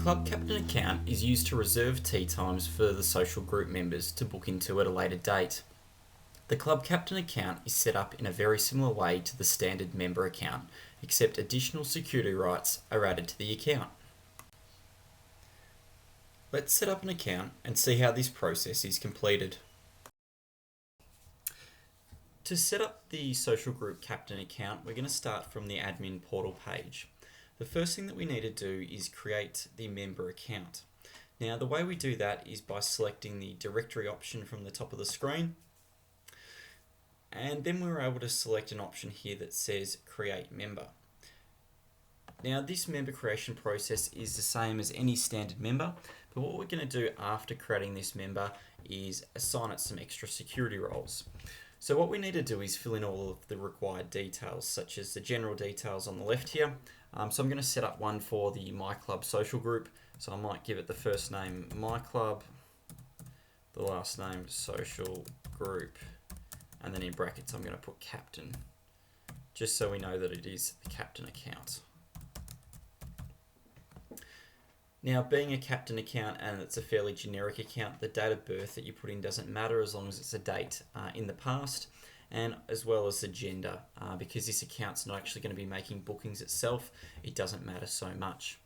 Club Captain account is used to reserve tea times for the social group members to book into at a later date. The Club Captain account is set up in a very similar way to the standard member account, except additional security rights are added to the account. Let's set up an account and see how this process is completed. To set up the social group captain account, we're going to start from the admin portal page. The first thing that we need to do is create the member account. Now, the way we do that is by selecting the directory option from the top of the screen, and then we're able to select an option here that says create member. Now, this member creation process is the same as any standard member, but what we're going to do after creating this member is assign it some extra security roles. So what we need to do is fill in all of the required details, such as the general details on the left here. So I'm going to set up one for the MiClub social group. So I might give it the first name MiClub, the last name social group, and then in brackets I'm going to put captain, just so we know that it is the captain account. Now, being a captain account and it's a fairly generic account, the date of birth that you put in doesn't matter as long as it's a date in the past, and as well as the gender. Because this account's not actually going to be making bookings itself, it doesn't matter so much.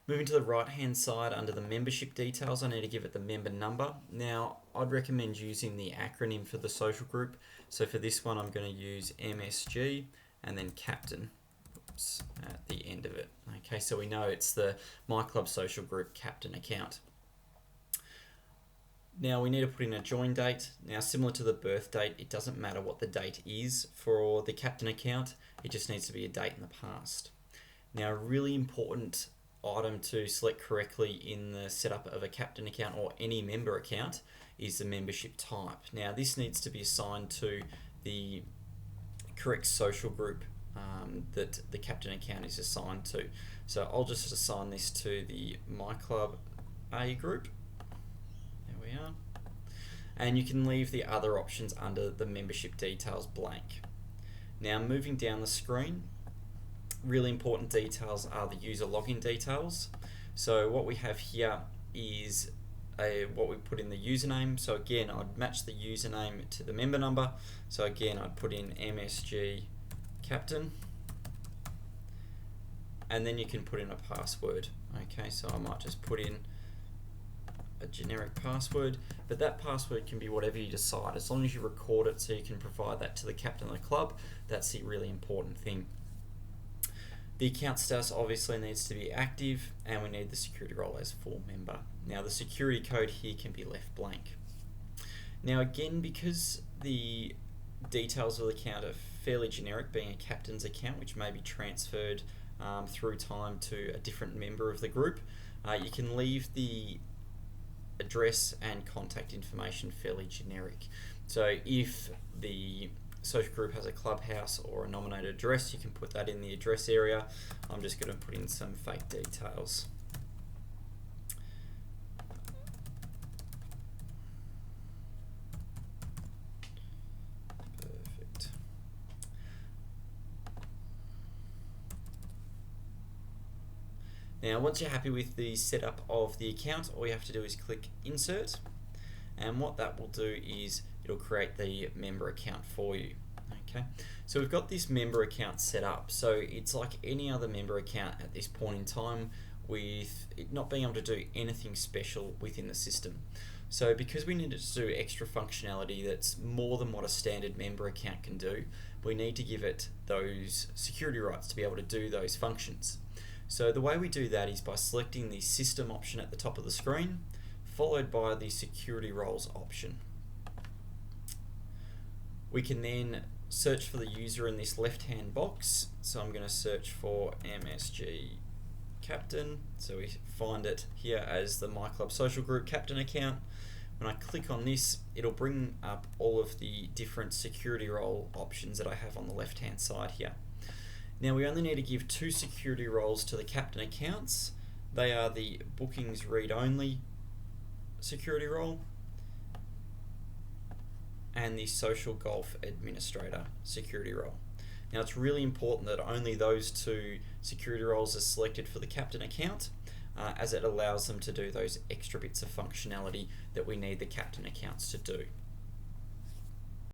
Moving to the right hand side under the membership details, I need to give it the member number. Now, I'd recommend using the acronym for the social group. So for this one, I'm going to use MSG and then captain at the end of it. Okay, so we know it's the MiClub social group captain account. Now we need to put in a join date. Now, similar to the birth date, it doesn't matter what the date is for the captain account, it just needs to be a date in the past. Now, a really important item to select correctly in the setup of a captain account or any member account is the membership type. Now, this needs to be assigned to the correct social group that the captain account is assigned to. So I'll just assign this to the MiClub A group. There we are. And you can leave the other options under the membership details blank. Now, moving down the screen, really important details are the user login details. So what we have here is what we put in the username. So again, I'd match the username to the member number. So again, I'd put in MSG captain, and then you can put in a password. Okay, so I might just put in a generic password, but that password can be whatever you decide, as long as you record it so you can provide that to the captain of the club. That's the really important thing. The account status obviously needs to be active, and we need the security role as full member. Now, the security code here can be left blank. Now again, because the details of the account are fairly generic, being a captain's account which may be transferred through time to a different member of the group, you can leave the address and contact information fairly generic. So if the social group has a clubhouse or a nominated address, you can put that in the address area. I'm just going to put in some fake details. Perfect. Now, once you're happy with the setup of the account, all you have to do is click Insert, and what that will do is it'll create the member account for you. Okay, so we've got this member account set up, so it's like any other member account at this point in time, with it not being able to do anything special within the system. So because we need to do extra functionality that's more than what a standard member account can do, we need to give it those security rights to be able to do those functions. So the way we do that is by selecting the system option at the top of the screen, followed by the security roles option. We can then search for the user in this left hand box. So I'm going to search for MSG captain. So we find it here as the MiClub social group captain account. When I click on this, it'll bring up all of the different security role options that I have on the left hand side here. Now, we only need to give two security roles to the captain accounts. They are the bookings read only security role and the social golf administrator security role. Now, it's really important that only those two security roles are selected for the captain account. as it allows them to do those extra bits of functionality that we need the captain accounts to do.